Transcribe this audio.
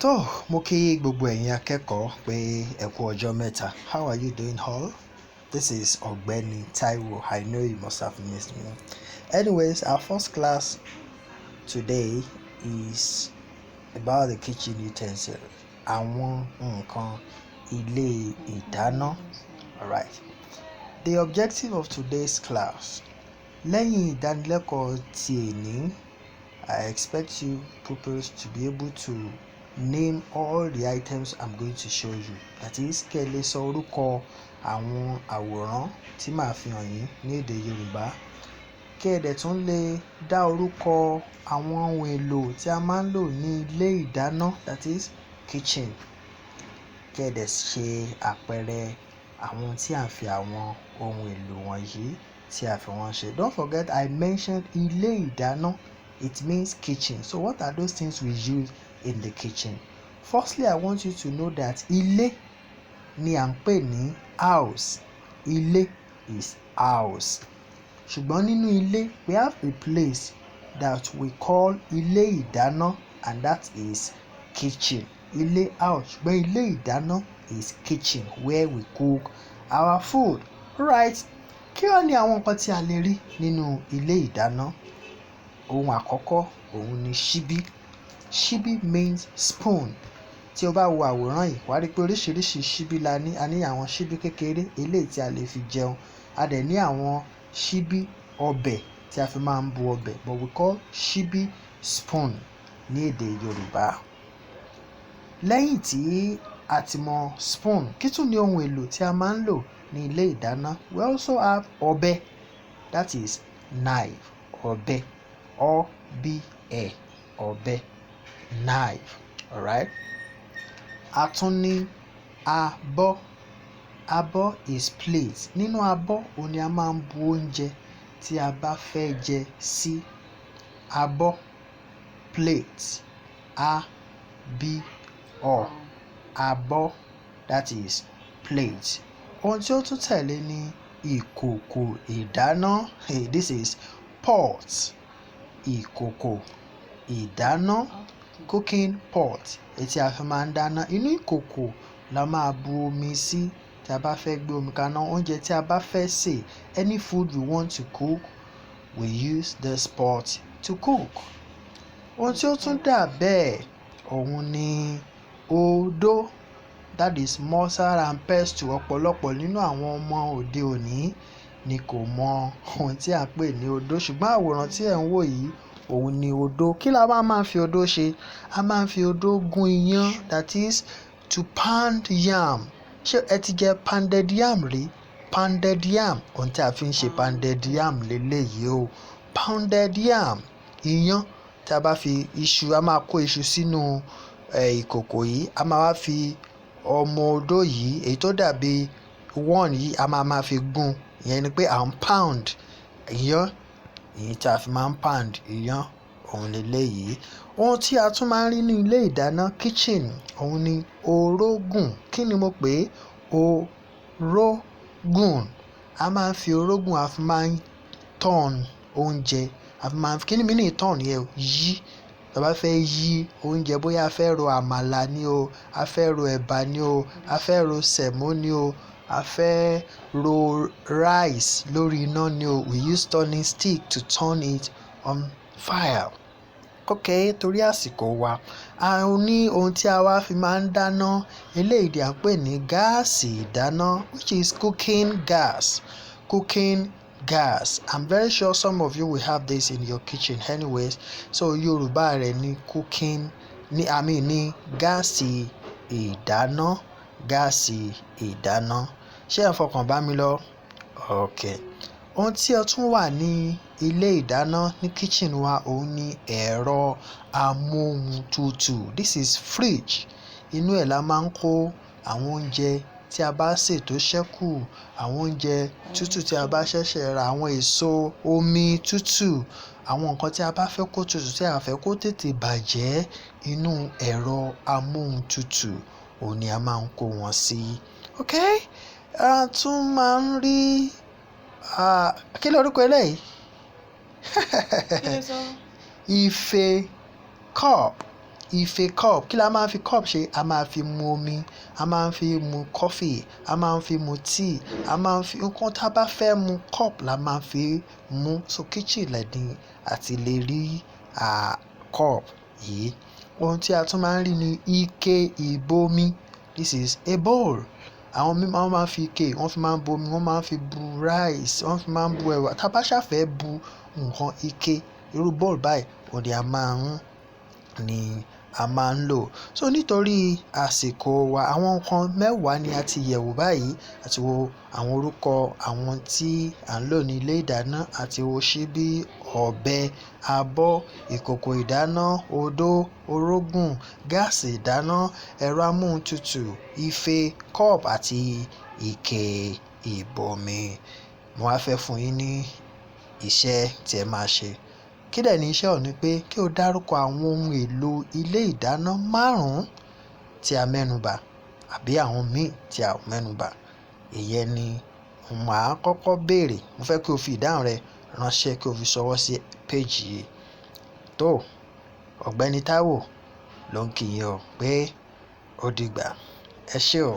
tó mo kí gbogbo ẹ̀yin akẹ́kọ̀ọ́ pé ẹ kú ọjọ́ mẹ́ta. How are you doing all? This is Ọ̀gbẹ́ni Taiwo. I know you must have missed me. Anyways, our first class today is about the kitchen utensils. Àwọn nǹkan ilé ìdáná. Alright. The objective of today's class. Lẹ́yìn ìdánilẹ́kọ̀ọ́ ti èní, I expect you pupils to be able to name all the items I'm going to show you. That is, kẹ́ lè sọ orúkọ àwọn àwòrán tí màá fi hàn yín ní èdè Yorùbá. Kẹ́ ẹ dẹ̀ tún lè dá orúkọ àwọn ohun èlò tí a máa ń lò ní ilé ìdáná, that is kitchen. Kẹ́ ẹ dẹ̀ ṣe àpẹẹrẹ àwọn tí à ń fi àwọn ohun èlò wọ̀nyí tí a fi wọ́n ṣe. Don't forget I mentioned ilé ìdáná. It means kitchen. So what are those things we use in the kitchen? Firstly, I want you to know that ilé ni à ń pè ní house. Ilé is house. Ṣùgbọ́n nínú ilé, we have a place that we call ilé ìdáná, and that is kitchen. Ilé house, ṣùgbọ́n ilé ìdáná is kitchen where we cook our food. Right? Kí wá ni àwọn nǹkan tí a lè rí nínú ilé ìdáná? Ohun àkọ́kọ́ òun ni ṣíbí. Ṣíbí means spoon. Tí o bá wo àwòrán yìí, wàá rí pé oríṣiríṣi ṣíbí la ní. A ní àwọn ṣíbí kékeré eléyìí tí a lè fi jẹun. A dẹ̀ ní àwọn ṣíbí ọbẹ̀ tí a fi máa ń bu ọbẹ̀, but we call ṣíbí spoon ní èdè Yorùbá. Lẹ́yìn tí a ti mọ spoon, kí tún ni ohun èlò tí a máa ń lò ní ilé ìdáná? We also have ọ̀bẹ, that is knife. Ọ̀bẹ, ọ̀bẹ, ọ̀bẹ, knife. Alright? A tún ní abọ́. Abọ́ is plate. Nínú abọ́ òun ni a máa ń bu oúnjẹ tí a bá fẹ́ jẹ sí. Abọ́, plate, a-b-ọ́, abọ́, that is plate. Ohun tí ó tún tẹ̀lé ni ìkòkò ìdáná. Hey, this is pot. Ìkòkò ìdáná, cooking pot, èyí tí a fi máa ń dáná. Inú ìkòkò la máa bu omi sí tí a bá fẹ́ gbé omi kaná. Oúnjẹ tí a bá fẹ́ sè, any food we want to cook, we use this pot to cook. Ohun tí ó tún dà bẹ́ẹ̀ òun ni odó, that is mortar and pestle. Ọ̀pọ̀lọpọ̀ nínú àwọn ọmọ òde òní ni kò mọ ohun tí à ń pè ní odó, ṣùgbọ́n àwòrán tí ẹ̀ ń wò yìí òun ni odó. Kí la máa ń fi odó ṣe? A máa ń fi odó gún iyán, that is to pound yam. Ṣé ẹ ti jẹ pounded yam rí? Pounded yam, ohun tí a fi ń ṣe pounded yam leléyìí o. Pounded yam, iyán tí a bá fi iṣu, a máa kó iṣu sínú ìkòkò yìí. A máa wá fi ọmọ odó yìí, èyí tó dàbí one yìí, a máa fi gún. Ìyẹn ni pé à ń pound iyán. Èyí tí a fi máa ń pound iyán òun leléyìí. Ohun tí a tún máa ń rí ní ilé ìdáná kitchen òun ni orógùn. Kí ni mo pè é? Orógùn. A máa ń fi orógùn, a fi máa ń turn oúnjẹ. A fi máa ń fi, kí ni mí ní turn yẹn? Yí. Tí a bá fẹ́ yí oúnjẹ, bóyá a fẹ́ ro àmàlà ni o, a fẹ́ ro ẹ̀bà ni o, a fẹ́ ro sẹ̀mó ni o, a fẹ́ ro rice lórí iná ni o, we use turning stick to turn it on fire. Okay, torí àsìkò wa, a ní ohun tí a wá fi máa ń dáná. Eléyìí tí à ń pè ní gáàsì ìdáná, which is cooking gas. Cooking gas. I'm very sure some of you will have this in your kitchen anyways. So Yorùbá rẹ̀ ni cooking, ní gáàsì ìdáná. Gáàsì ìdáná. Ṣé ẹ fọkàn bá mi lọ? Okay. Ohun tí ó tún wà ní ilé ìdáná ní kitchen wa òun ni ẹ̀rọ amóhuntutù. This is fridge. Inú ẹ̀ la máa ń kó àwọn oúnjẹ tí a bá sè tó ṣẹ́kù, àwọn oúnjẹ tútù tí a bá ṣẹ̀ṣẹ̀ rà, àwọn èso, omi tútù, àwọn nǹkan tí a bá fẹ́ kó tútù tí a fẹ́ kó tètè bàjẹ́, inú ẹ̀rọ amóhuntutù òun ni a máa ń kó wọn sí. Okay? A tún máa ń rí kí lorúkọ eléyìí? Ife, cup. ife cup. Kí la máa ń fi cup ṣe? A máa fi mu omi, a máa ń fi mu coffee, a máa ń fi mu tea, a máa ń fi nǹkan tá a bá fẹ́ mu cup la máa ń fi mu. So kitchen lẹ́ni àti lè rí cup yìí. Ohun tí a tún máa ń rí ni ike ìbomi. This is a bowl. Àwọn míì wọ́n máa ń fi ike, wọ́n fi máa ń bomi, wọ́n máa ń fi bu rice, wọ́n fi máa ń bu ẹ̀wà. Tá a bá ṣàfẹ́ bu nǹkan ike, irú bowl báyìí òun ni a máa ń lò. So nítorí àsìkò wa, àwọn nǹkan mẹ́wàá ni a ti yẹ̀wò báyìí. Àti wo àwọn orúkọ àwọn tí à ń lò ní ilé ìdáná, àti wo ṣíbí, ọ̀bẹ, abọ́, ìkòkò ìdáná, odó, orógùn, gáàsì ìdáná, ẹ̀rọ amóhuntutù, ife, cup àti ike ìbomi. Mo wá fẹ́ fún yín ní iṣẹ́ tí ẹ máa ṣe. Kí dẹ̀ ni iṣẹ́ ọ̀hún? Ni pé kí o dárúkọ àwọn ohun èlò ilé ìdáná 5 tí a mẹ́nubà àbí àwọn míì tí a ò mẹ́nubà. Ìyẹn ni màá kọ́kọ́ béèrè. Mo fẹ́ kí o fi ìdáhùn rẹ ránṣẹ́, kí o fi ṣọwọ́ sí page yìí. Tó, Ọ̀gbẹ́ni Táíwò ló ń kí yín o pé ó dìgbà. Ẹ ṣé o.